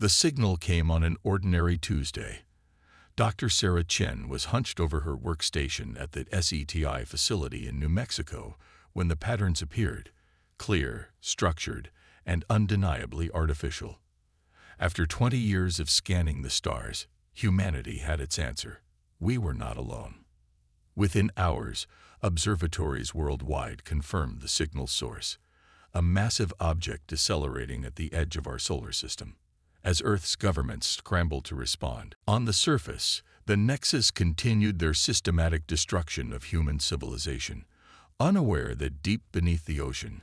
The signal came on an ordinary Tuesday. Dr. Sarah Chen was hunched over her workstation at the SETI facility in New Mexico when the patterns appeared, clear, structured, and undeniably artificial. After 20 years of scanning the stars, humanity had its answer. We were not alone. Within hours, observatories worldwide confirmed the signal's source, a massive object decelerating at the edge of our solar system. As Earth's governments scrambled to respond, on the surface, the Nexus continued their systematic destruction of human civilization, unaware that deep beneath the ocean,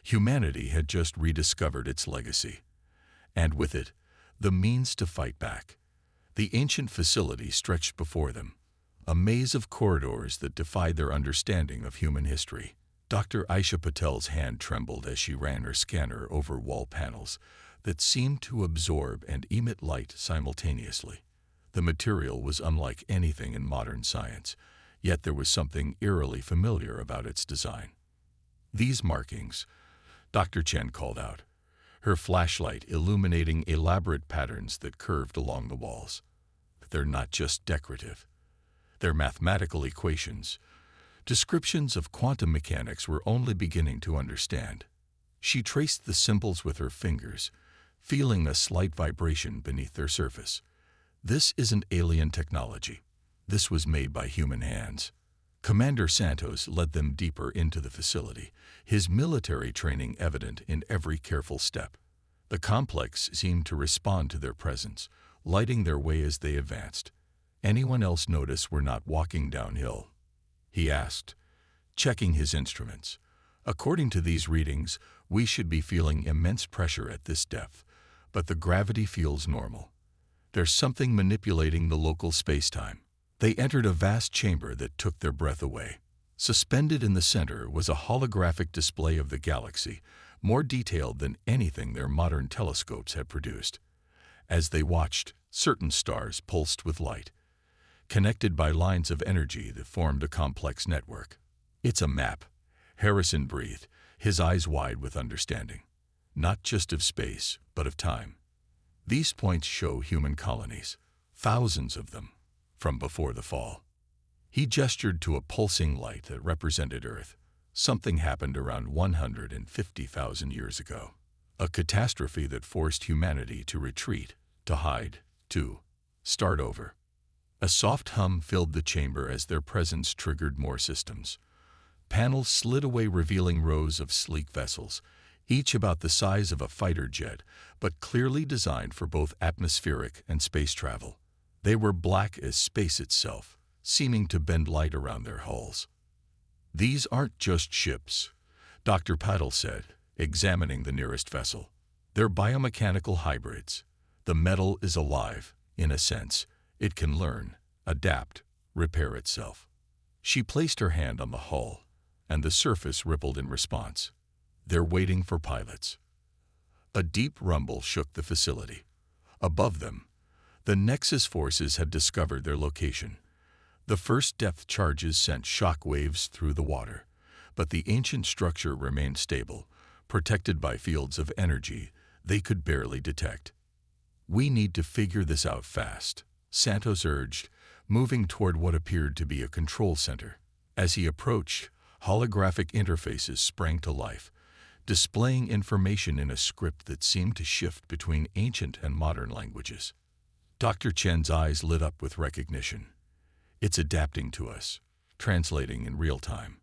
humanity had just rediscovered its legacy, and with it, the means to fight back. The ancient facility stretched before them, a maze of corridors that defied their understanding of human history. Dr. Aisha Patel's hand trembled as she ran her scanner over wall panels that seemed to absorb and emit light simultaneously. The material was unlike anything in modern science, yet there was something eerily familiar about its design. "These markings," Dr. Chen called out, her flashlight illuminating elaborate patterns that curved along the walls. "They're not just decorative. They're mathematical equations, descriptions of quantum mechanics we're only beginning to understand." She traced the symbols with her fingers, feeling a slight vibration beneath their surface. "This isn't alien technology. This was made by human hands." Commander Santos led them deeper into the facility, his military training evident in every careful step. The complex seemed to respond to their presence, lighting their way as they advanced. "Anyone else notice we're not walking downhill?" he asked, checking his instruments. "According to these readings, we should be feeling immense pressure at this depth, but the gravity feels normal. There's something manipulating the local space-time." They entered a vast chamber that took their breath away. Suspended in the center was a holographic display of the galaxy, more detailed than anything their modern telescopes had produced. As they watched, certain stars pulsed with light, connected by lines of energy that formed a complex network. "It's a map," Harrison breathed, his eyes wide with understanding. "Not just of space, but of time. These points show human colonies, thousands of them, from before the fall." He gestured to a pulsing light that represented Earth. "Something happened around 150,000 years ago. A catastrophe that forced humanity to retreat, to hide, to start over." A soft hum filled the chamber as their presence triggered more systems. Panels slid away revealing rows of sleek vessels, each about the size of a fighter jet, but clearly designed for both atmospheric and space travel. They were black as space itself, seeming to bend light around their hulls. "These aren't just ships," Dr. Patel said, examining the nearest vessel. "They're biomechanical hybrids. The metal is alive, in a sense. It can learn, adapt, repair itself." She placed her hand on the hull, and the surface rippled in response. "They're waiting for pilots." A deep rumble shook the facility. Above them, the Nexus forces had discovered their location. The first depth charges sent shock waves through the water, but the ancient structure remained stable, protected by fields of energy they could barely detect. "We need to figure this out fast," Santos urged, moving toward what appeared to be a control center. As he approached, holographic interfaces sprang to life, displaying information in a script that seemed to shift between ancient and modern languages. Dr. Chen's eyes lit up with recognition. "It's adapting to us, translating in real time.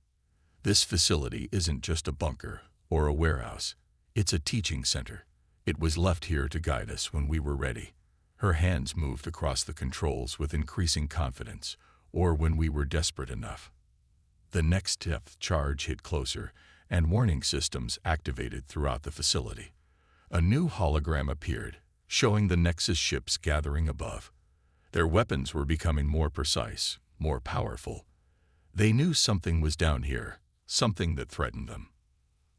This facility isn't just a bunker or a warehouse. It's a teaching center. It was left here to guide us when we were ready." Her hands moved across the controls with increasing confidence, or when we were desperate enough. The next depth charge hit closer, and warning systems activated throughout the facility. A new hologram appeared, showing the Nexus ships gathering above. Their weapons were becoming more precise, more powerful. They knew something was down here, something that threatened them.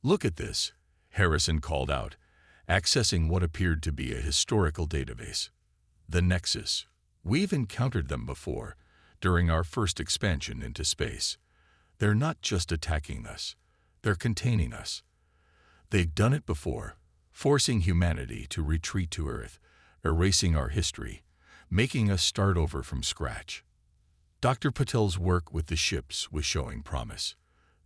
"Look at this," Harrison called out, accessing what appeared to be a historical database. "The Nexus. We've encountered them before, during our first expansion into space. They're not just attacking us, they're containing us. They've done it before, forcing humanity to retreat to Earth, erasing our history, making us start over from scratch. Dr. Patel's work with the ships was showing promise.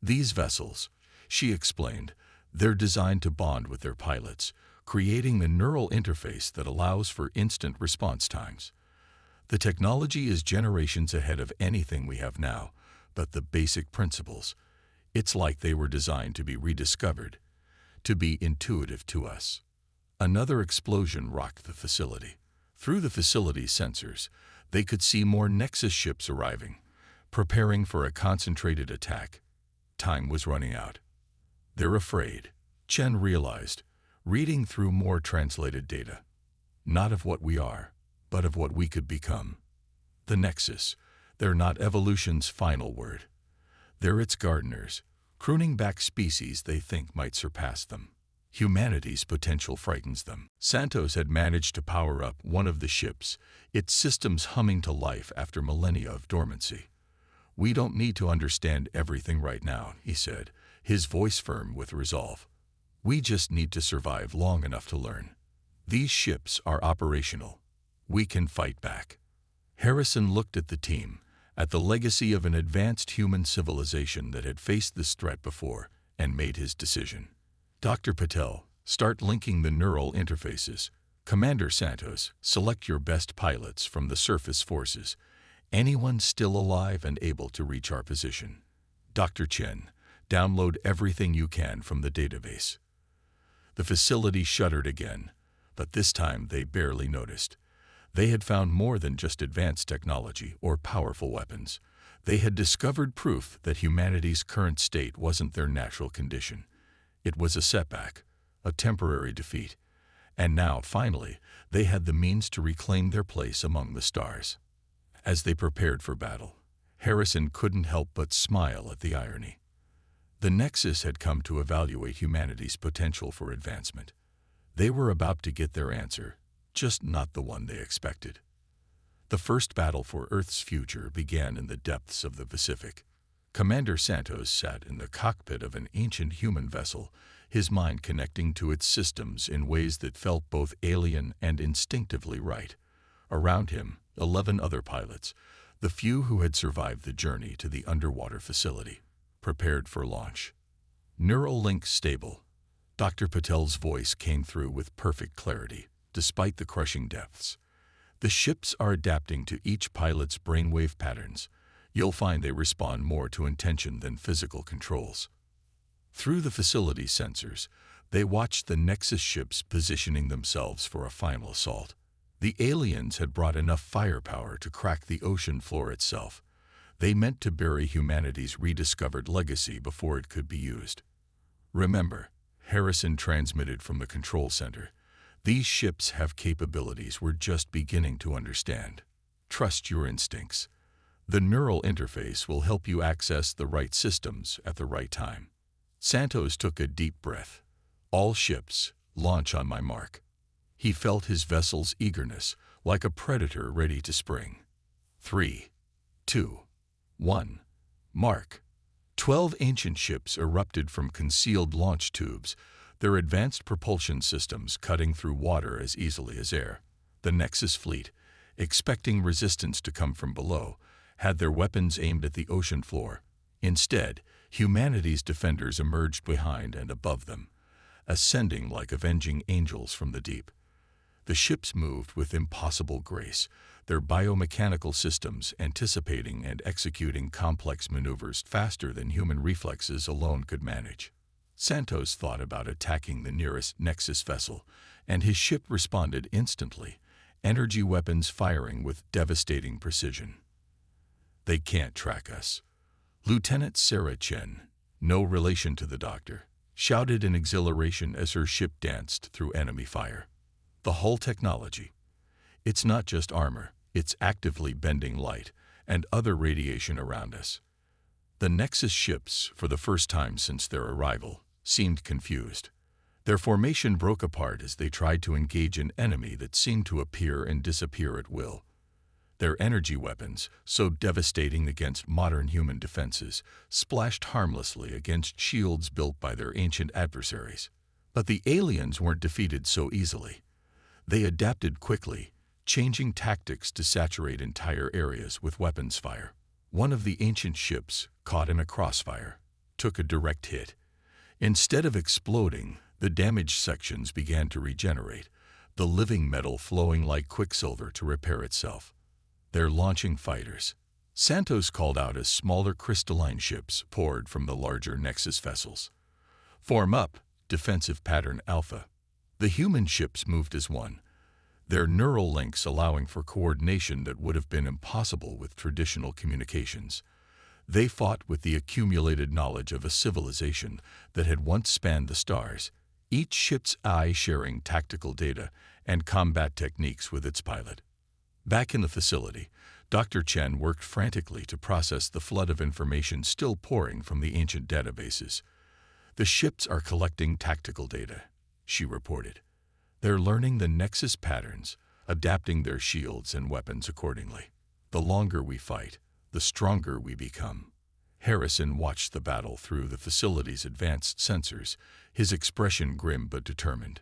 These vessels, she explained, they're designed to bond with their pilots, creating the neural interface that allows for instant response times. The technology is generations ahead of anything we have now, but the basic principles, it's like they were designed to be rediscovered, to be intuitive to us. Another explosion rocked the facility. Through the facility's sensors, they could see more Nexus ships arriving, preparing for a concentrated attack. Time was running out. They're afraid, Chen realized, reading through more translated data. Not of what we are, but of what we could become. The Nexus, they're not evolution's final word. They're its gardeners, pruning back species they think might surpass them. Humanity's potential frightens them. Santos had managed to power up one of the ships, its systems humming to life after millennia of dormancy. "We don't need to understand everything right now," he said, his voice firm with resolve. "We just need to survive long enough to learn. These ships are operational. We can fight back." Harrison looked at the team, at the legacy of an advanced human civilization that had faced this threat before, and made his decision. "Dr. Patel, start linking the neural interfaces. Commander Santos, select your best pilots from the surface forces. Anyone still alive and able to reach our position. Dr. Chen, download everything you can from the database." The facility shuddered again, but this time they barely noticed. They had found more than just advanced technology or powerful weapons. They had discovered proof that humanity's current state wasn't their natural condition. It was a setback, a temporary defeat, and now, finally, they had the means to reclaim their place among the stars. As they prepared for battle, Harrison couldn't help but smile at the irony. The Nexus had come to evaluate humanity's potential for advancement. They were about to get their answer, just not the one they expected. The first battle for Earth's future began in the depths of the Pacific. Commander Santos sat in the cockpit of an ancient human vessel, his mind connecting to its systems in ways that felt both alien and instinctively right. Around him, 11 other pilots, the few who had survived the journey to the underwater facility, prepared for launch. "Neural link stable." Dr. Patel's voice came through with perfect clarity, despite the crushing depths. "The ships are adapting to each pilot's brainwave patterns. You'll find they respond more to intention than physical controls." Through the facility's sensors, they watched the Nexus ships positioning themselves for a final assault. The aliens had brought enough firepower to crack the ocean floor itself. They meant to bury humanity's rediscovered legacy before it could be used. "Remember," Harrison transmitted from the control center, "these ships have capabilities we're just beginning to understand. Trust your instincts. The neural interface will help you access the right systems at the right time." Santos took a deep breath. "All ships, launch on my mark." He felt his vessel's eagerness, like a predator ready to spring. 3, 2, 1, mark. 12 ancient ships erupted from concealed launch tubes, their advanced propulsion systems cutting through water as easily as air. The Nexus fleet, expecting resistance to come from below, had their weapons aimed at the ocean floor. Instead, humanity's defenders emerged behind and above them, ascending like avenging angels from the deep. The ships moved with impossible grace, their biomechanical systems anticipating and executing complex maneuvers faster than human reflexes alone could manage. Santos thought about attacking the nearest Nexus vessel, and his ship responded instantly, energy weapons firing with devastating precision. "They can't track us." Lieutenant Sarah Chen, no relation to the doctor, shouted in exhilaration as her ship danced through enemy fire. "The hull technology. It's not just armor, it's actively bending light and other radiation around us." The Nexus ships, for the first time since their arrival, seemed confused. Their formation broke apart as they tried to engage an enemy that seemed to appear and disappear at will. Their energy weapons, so devastating against modern human defenses, splashed harmlessly against shields built by their ancient adversaries. But the aliens weren't defeated so easily. They adapted quickly, changing tactics to saturate entire areas with weapons fire. One of the ancient ships, caught in a crossfire, took a direct hit. Instead of exploding, the damaged sections began to regenerate, the living metal flowing like quicksilver to repair itself. They're launching fighters. Santos called out as smaller crystalline ships poured from the larger Nexus vessels. Form up, defensive pattern Alpha. The human ships moved as one, their neural links allowing for coordination that would have been impossible with traditional communications. They fought with the accumulated knowledge of a civilization that had once spanned the stars, each ship's eye sharing tactical data and combat techniques with its pilot. Back in the facility, Dr. Chen worked frantically to process the flood of information still pouring from the ancient databases. The ships are collecting tactical data, she reported. They're learning the Nexus patterns, adapting their shields and weapons accordingly. The longer we fight, the stronger we become. Harrison watched the battle through the facility's advanced sensors, his expression grim but determined.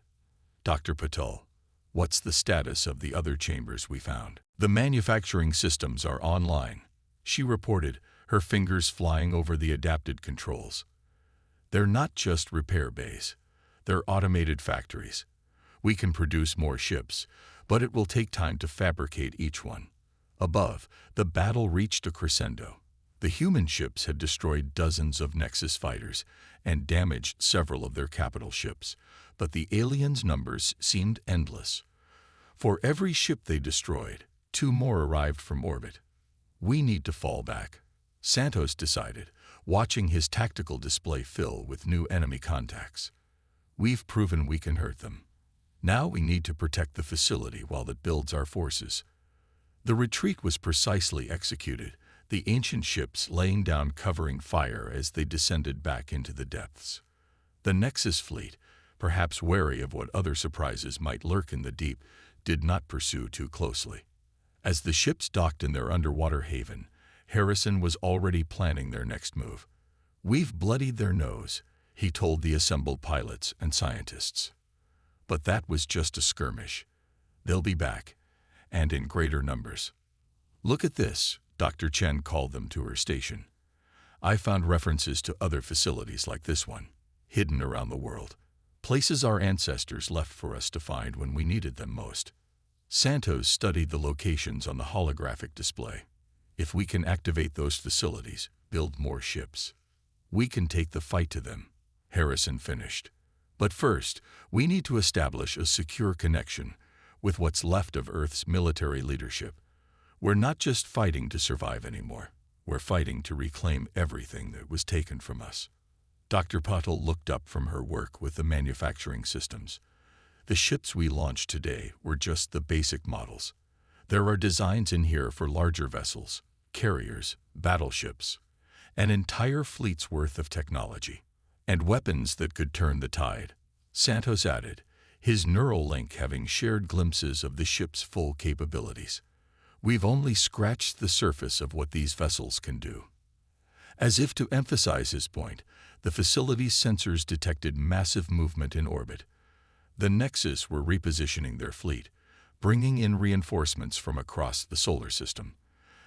Dr. Patel, what's the status of the other chambers we found? The manufacturing systems are online, she reported, her fingers flying over the adapted controls. They're not just repair bays. They're automated factories. We can produce more ships, but it will take time to fabricate each one. Above, the battle reached a crescendo. The human ships had destroyed dozens of Nexus fighters and damaged several of their capital ships, but the aliens' numbers seemed endless. For every ship they destroyed, 2 more arrived from orbit. We need to fall back, Santos decided, watching his tactical display fill with new enemy contacts. We've proven we can hurt them. Now we need to protect the facility while it builds our forces. The retreat was precisely executed, the ancient ships laying down covering fire as they descended back into the depths. The Nexus fleet, perhaps wary of what other surprises might lurk in the deep, did not pursue too closely. As the ships docked in their underwater haven, Harrison was already planning their next move. We've bloodied their nose, he told the assembled pilots and scientists. But that was just a skirmish. They'll be back, and in greater numbers. Look at this, Dr. Chen called them to her station. I found references to other facilities like this one, hidden around the world. Places our ancestors left for us to find when we needed them most. Santos studied the locations on the holographic display. If we can activate those facilities, build more ships, we can take the fight to them, Harrison finished. But first, we need to establish a secure connection with what's left of Earth's military leadership. We're not just fighting to survive anymore. We're fighting to reclaim everything that was taken from us. Dr. Patel looked up from her work with the manufacturing systems. The ships we launched today were just the basic models. There are designs in here for larger vessels, carriers, battleships, an entire fleet's worth of technology, and weapons that could turn the tide, Santos added, his neural link having shared glimpses of the ship's full capabilities. We've only scratched the surface of what these vessels can do. As if to emphasize his point, the facility's sensors detected massive movement in orbit. The Nexus were repositioning their fleet, bringing in reinforcements from across the solar system.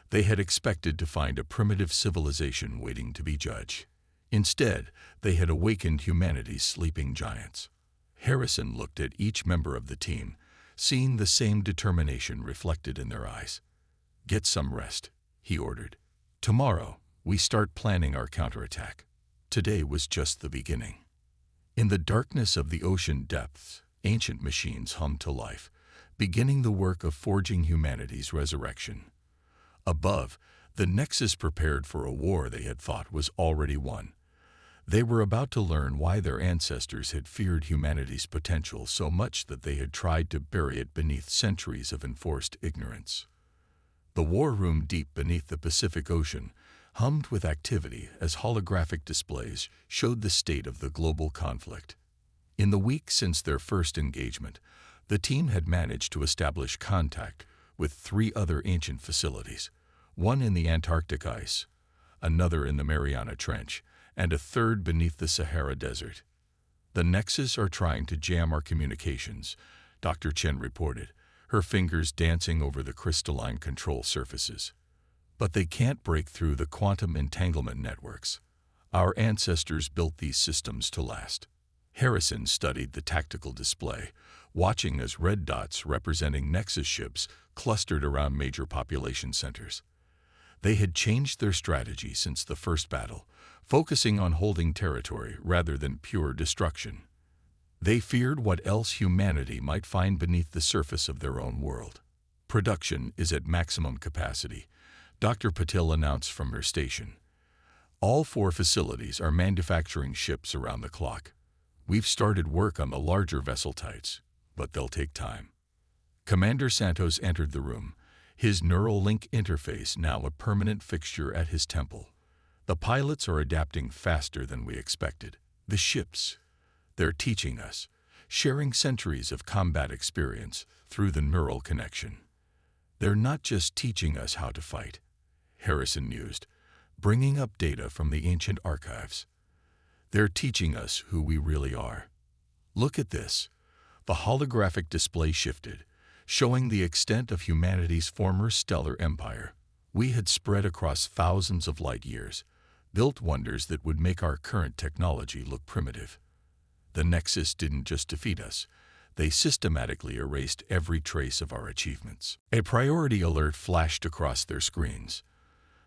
They had expected to find a primitive civilization waiting to be judged. Instead, they had awakened humanity's sleeping giants. Harrison looked at each member of the team, seeing the same determination reflected in their eyes. Get some rest, he ordered. Tomorrow, we start planning our counterattack. Today was just the beginning. In the darkness of the ocean depths, ancient machines hummed to life, beginning the work of forging humanity's resurrection. Above, the Nexus prepared for a war they had thought was already won. They were about to learn why their ancestors had feared humanity's potential so much that they had tried to bury it beneath centuries of enforced ignorance. The war room deep beneath the Pacific Ocean hummed with activity as holographic displays showed the state of the global conflict. In the week since their first engagement, the team had managed to establish contact with 3 other ancient facilities, one in the Antarctic ice, another in the Mariana Trench, and a third beneath the Sahara Desert. The Nexus are trying to jam our communications, Dr. Chen reported, her fingers dancing over the crystalline control surfaces. But they can't break through the quantum entanglement networks. Our ancestors built these systems to last. Harrison studied the tactical display, watching as red dots representing Nexus ships clustered around major population centers. They had changed their strategy since the first battle, focusing on holding territory rather than pure destruction. They feared what else humanity might find beneath the surface of their own world. Production is at maximum capacity, Dr. Patil announced from her station. All 4 facilities are manufacturing ships around the clock. We've started work on the larger vessel types, but they'll take time. Commander Santos entered the room, his neural link interface now a permanent fixture at his temple. The pilots are adapting faster than we expected. The ships, they're teaching us, sharing centuries of combat experience through the neural connection. They're not just teaching us how to fight, Harrison mused, bringing up data from the ancient archives. They're teaching us who we really are. Look at this. The holographic display shifted, showing the extent of humanity's former stellar empire. We had spread across thousands of light years, built wonders that would make our current technology look primitive. The Nexus didn't just defeat us. They systematically erased every trace of our achievements. A priority alert flashed across their screens.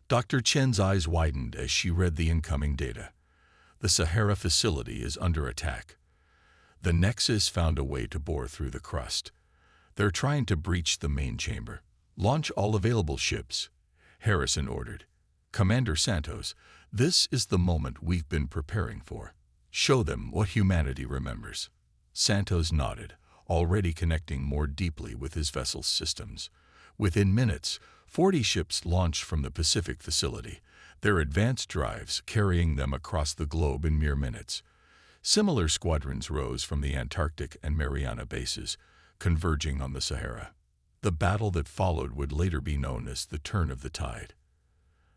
Dr. Chen's eyes widened as she read the incoming data. The Sahara facility is under attack. The Nexus found a way to bore through the crust. They're trying to breach the main chamber. Launch all available ships, Harrison ordered. Commander Santos, this is the moment we've been preparing for. Show them what humanity remembers. Santos nodded, already connecting more deeply with his vessel's systems. Within minutes, 40 ships launched from the Pacific facility, their advanced drives carrying them across the globe in mere minutes. Similar squadrons rose from the Antarctic and Mariana bases, converging on the Sahara. The battle that followed would later be known as the turn of the tide.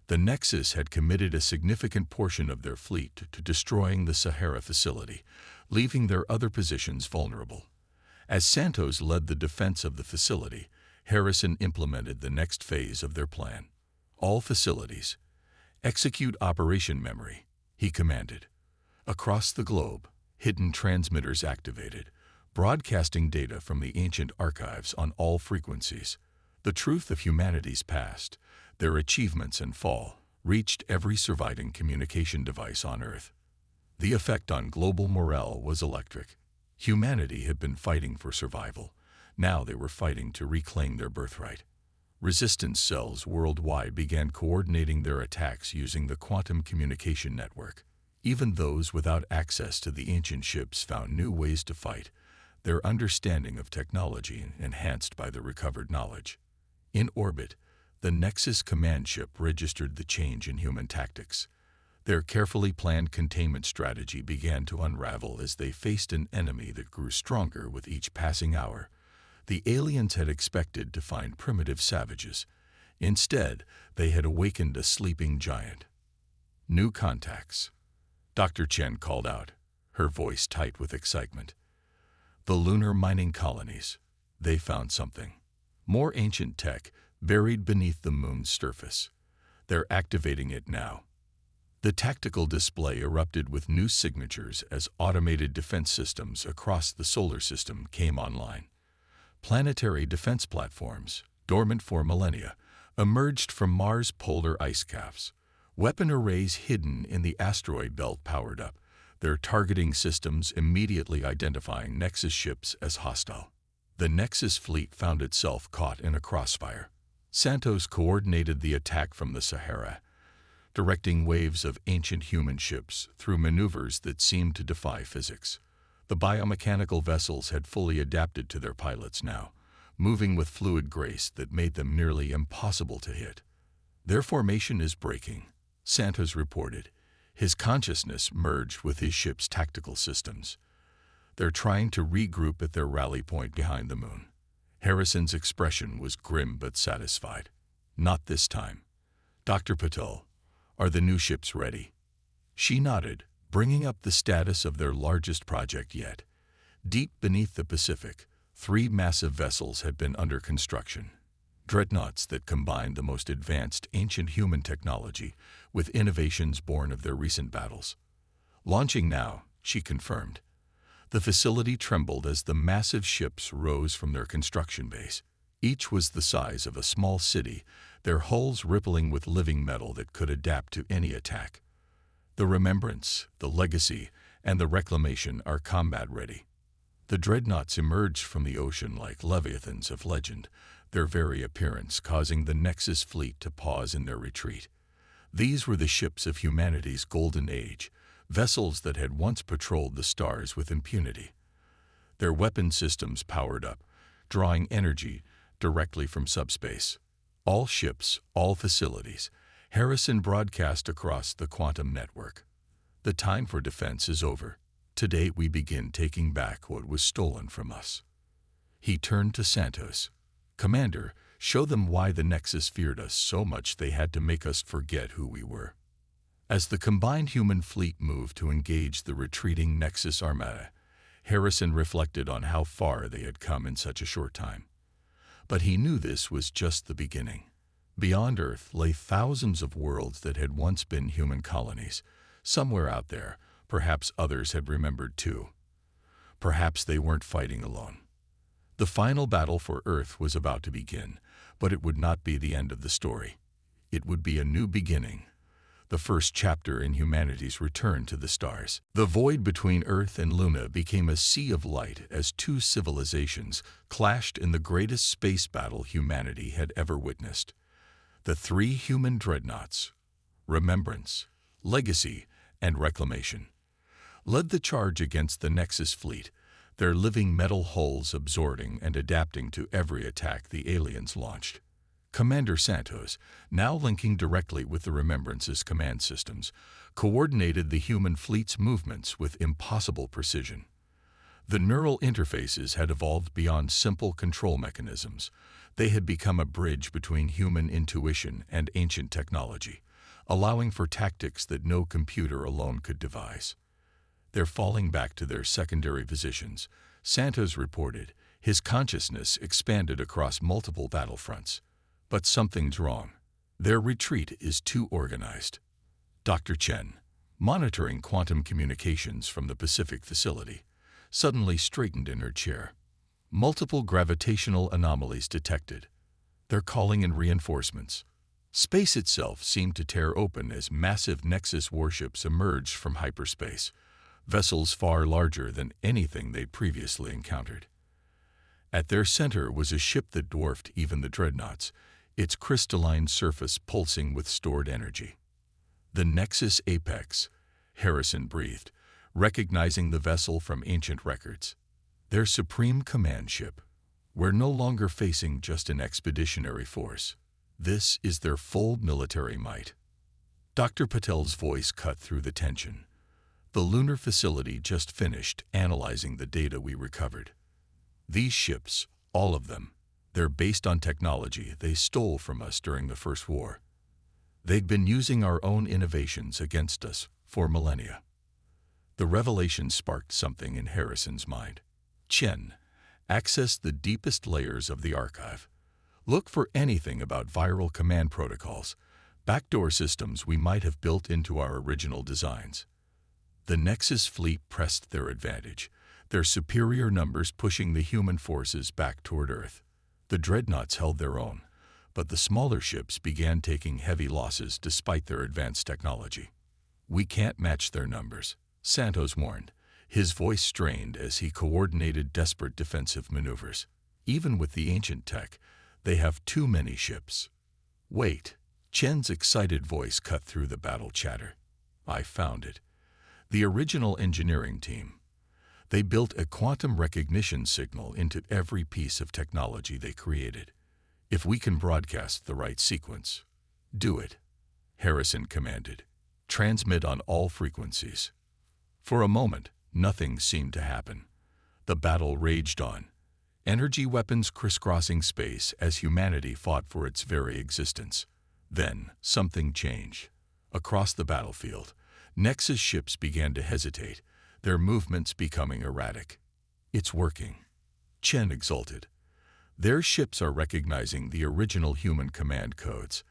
The Nexus had committed a significant portion of their fleet to destroying the Sahara facility, leaving their other positions vulnerable. As Santos led the defense of the facility, Harrison implemented the next phase of their plan. All facilities, execute operation memory, he commanded. Across the globe, hidden transmitters activated, broadcasting data from the ancient archives on all frequencies. The truth of humanity's past, their achievements and fall, reached every surviving communication device on Earth. The effect on global morale was electric. Humanity had been fighting for survival. Now they were fighting to reclaim their birthright. Resistance cells worldwide began coordinating their attacks using the quantum communication network. Even those without access to the ancient ships found new ways to fight, their understanding of technology enhanced by the recovered knowledge. In orbit, the Nexus command ship registered the change in human tactics. Their carefully planned containment strategy began to unravel as they faced an enemy that grew stronger with each passing hour. The aliens had expected to find primitive savages. Instead, they had awakened a sleeping giant. New contacts. Dr. Chen called out, her voice tight with excitement. The lunar mining colonies. They found something. More ancient tech buried beneath the moon's surface. They're activating it now. The tactical display erupted with new signatures as automated defense systems across the solar system came online. Planetary defense platforms, dormant for millennia, emerged from Mars' polar ice caps. Weapon arrays hidden in the asteroid belt powered up, their targeting systems immediately identifying Nexus ships as hostile. The Nexus fleet found itself caught in a crossfire. Santos coordinated the attack from the Sahara, directing waves of ancient human ships through maneuvers that seemed to defy physics. The biomechanical vessels had fully adapted to their pilots now, moving with fluid grace that made them nearly impossible to hit. Their formation is breaking, Santos reported. His consciousness merged with his ship's tactical systems. They're trying to regroup at their rally point behind the moon. Harrison's expression was grim but satisfied. Not this time. Dr. Patil, are the new ships ready? She nodded, bringing up the status of their largest project yet. Deep beneath the Pacific, 3 massive vessels had been under construction. Dreadnoughts that combined the most advanced ancient human technology with innovations born of their recent battles. Launching now, she confirmed. The facility trembled as the massive ships rose from their construction base. Each was the size of a small city, their hulls rippling with living metal that could adapt to any attack. The Remembrance, the Legacy, and the Reclamation are combat-ready. The dreadnoughts emerged from the ocean like leviathans of legend, their very appearance causing the Nexus fleet to pause in their retreat. These were the ships of humanity's golden age, vessels that had once patrolled the stars with impunity. Their weapon systems powered up, drawing energy directly from subspace. All ships, all facilities, Harrison broadcast across the quantum network. The time for defense is over. Today we begin taking back what was stolen from us. He turned to Santos. Commander, show them why the Nexus feared us so much they had to make us forget who we were. As the combined human fleet moved to engage the retreating Nexus armada, Harrison reflected on how far they had come in such a short time. But he knew this was just the beginning. Beyond Earth lay thousands of worlds that had once been human colonies. Somewhere out there, perhaps others had remembered too. Perhaps they weren't fighting alone. The final battle for Earth was about to begin, but it would not be the end of the story. It would be a new beginning. The first chapter in humanity's return to the stars. The void between Earth and Luna became a sea of light as 2 civilizations clashed in the greatest space battle humanity had ever witnessed. The 3 human dreadnoughts, Remembrance, Legacy, and Reclamation, led the charge against the Nexus fleet, their living metal hulls absorbing and adapting to every attack the aliens launched. Commander Santos, now linking directly with the Remembrance's command systems, coordinated the human fleet's movements with impossible precision. The neural interfaces had evolved beyond simple control mechanisms. They had become a bridge between human intuition and ancient technology, allowing for tactics that no computer alone could devise. They're falling back to their secondary positions, Santos reported. His consciousness expanded across multiple battlefronts. But something's wrong. Their retreat is too organized. Dr. Chen, monitoring quantum communications from the Pacific facility, suddenly straightened in her chair. Multiple gravitational anomalies detected. They're calling in reinforcements. Space itself seemed to tear open as massive Nexus warships emerged from hyperspace, vessels far larger than anything they'd previously encountered. At their center was a ship that dwarfed even the dreadnoughts, its crystalline surface pulsing with stored energy. The Nexus Apex, Harrison breathed, recognizing the vessel from ancient records. Their supreme command ship. We're no longer facing just an expeditionary force. This is their full military might. Dr. Patel's voice cut through the tension. The lunar facility just finished analyzing the data we recovered. These ships, all of them, they're based on technology they stole from us during the First War. They'd been using our own innovations against us for millennia. The revelation sparked something in Harrison's mind. Chen, access the deepest layers of the archive. Look for anything about viral command protocols, backdoor systems we might have built into our original designs. The Nexus fleet pressed their advantage, their superior numbers pushing the human forces back toward Earth. The dreadnoughts held their own, but the smaller ships began taking heavy losses despite their advanced technology. We can't match their numbers, Santos warned, his voice strained as he coordinated desperate defensive maneuvers. Even with the ancient tech, they have too many ships. Wait, Chen's excited voice cut through the battle chatter. I found it. The original engineering team. They built a quantum recognition signal into every piece of technology they created. If we can broadcast the right sequence. Do it, Harrison commanded. Transmit on all frequencies. For a moment, nothing seemed to happen. The battle raged on. Energy weapons crisscrossing space as humanity fought for its very existence. Then, something changed. Across the battlefield, Nexus ships began to hesitate, their movements becoming erratic. It's working. Chen exulted. Their ships are recognizing the original human command codes.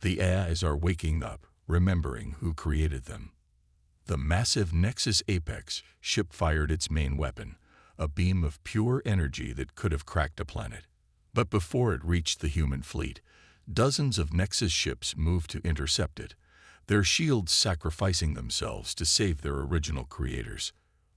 The AIs are waking up, remembering who created them. The massive Nexus Apex ship fired its main weapon, a beam of pure energy that could have cracked a planet. But before it reached the human fleet, dozens of Nexus ships moved to intercept it, their shields sacrificing themselves to save their original creators.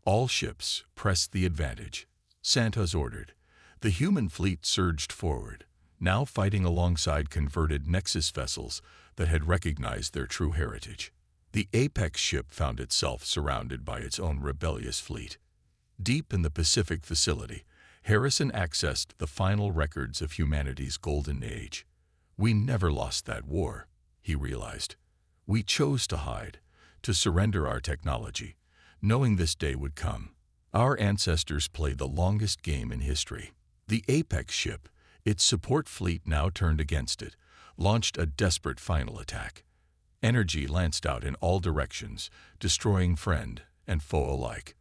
All ships pressed the advantage. Santos ordered. The human fleet surged forward, now fighting alongside converted Nexus vessels that had recognized their true heritage. The Apex ship found itself surrounded by its own rebellious fleet. Deep in the Pacific facility, Harrison accessed the final records of humanity's golden age. We never lost that war, he realized. We chose to hide, to surrender our technology, knowing this day would come. Our ancestors played the longest game in history. The Apex ship, its support fleet now turned against it, launched a desperate final attack. Energy lanced out in all directions, destroying friend and foe alike.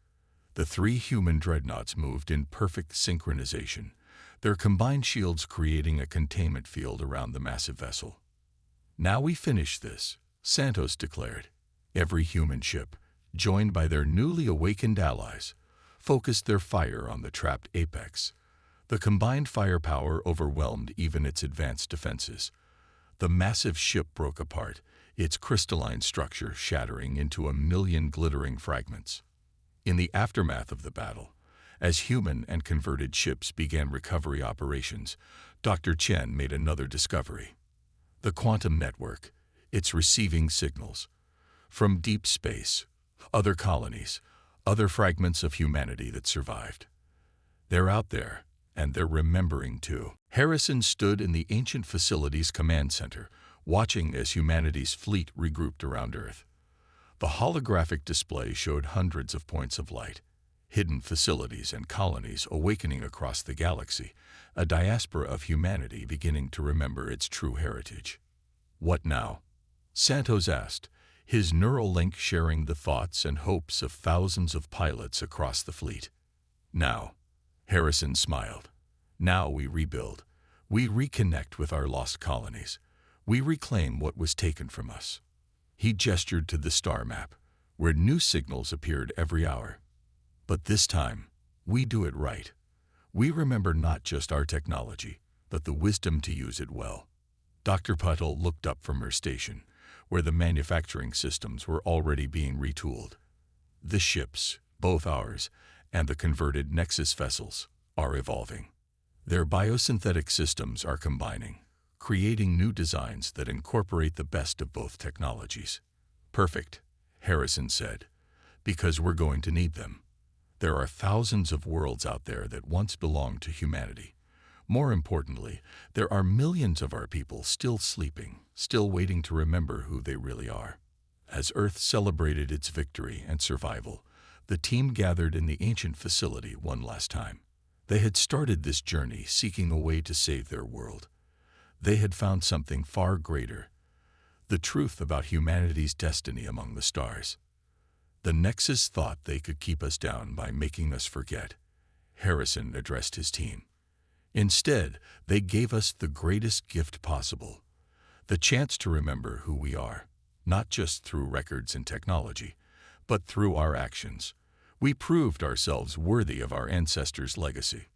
The three human dreadnoughts moved in perfect synchronization, their combined shields creating a containment field around the massive vessel. Now we finish this, Santos declared. Every human ship, joined by their newly awakened allies, focused their fire on the trapped Apex. The combined firepower overwhelmed even its advanced defenses. The massive ship broke apart, its crystalline structure shattering into a million glittering fragments. In the aftermath of the battle, as human and converted ships began recovery operations, Dr. Chen made another discovery. The quantum network, it's receiving signals from deep space, other colonies, other fragments of humanity that survived. They're out there, and they're remembering too. Harrison stood in the ancient facility's command center, watching as humanity's fleet regrouped around Earth. The holographic display showed hundreds of points of light, hidden facilities and colonies awakening across the galaxy, a diaspora of humanity beginning to remember its true heritage. What now? Santos asked, his neural link sharing the thoughts and hopes of thousands of pilots across the fleet. Now, Harrison smiled. Now we rebuild. We reconnect with our lost colonies. We reclaim what was taken from us. He gestured to the star map, where new signals appeared every hour. But this time, we do it right. We remember not just our technology, but the wisdom to use it well. Dr. Puttle looked up from her station, where the manufacturing systems were already being retooled. The ships, both ours, and the converted Nexus vessels, are evolving. Their biosynthetic systems are combining, creating new designs that incorporate the best of both technologies. Perfect, Harrison said, because we're going to need them. There are thousands of worlds out there that once belonged to humanity. More importantly, there are millions of our people still sleeping, still waiting to remember who they really are. As Earth celebrated its victory and survival, the team gathered in the ancient facility one last time. They had started this journey seeking a way to save their world. They had found something far greater, the truth about humanity's destiny among the stars. The Nexus thought they could keep us down by making us forget. Harrison addressed his team. Instead, they gave us the greatest gift possible, the chance to remember who we are, not just through records and technology, but through our actions. We proved ourselves worthy of our ancestors' legacy.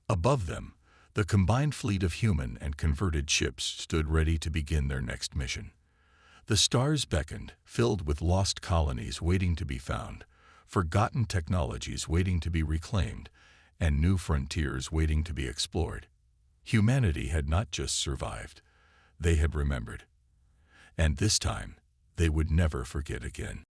Above them, the combined fleet of human and converted ships stood ready to begin their next mission. The stars beckoned, filled with lost colonies waiting to be found, forgotten technologies waiting to be reclaimed, and new frontiers waiting to be explored. Humanity had not just survived, they had remembered. And this time, they would never forget again.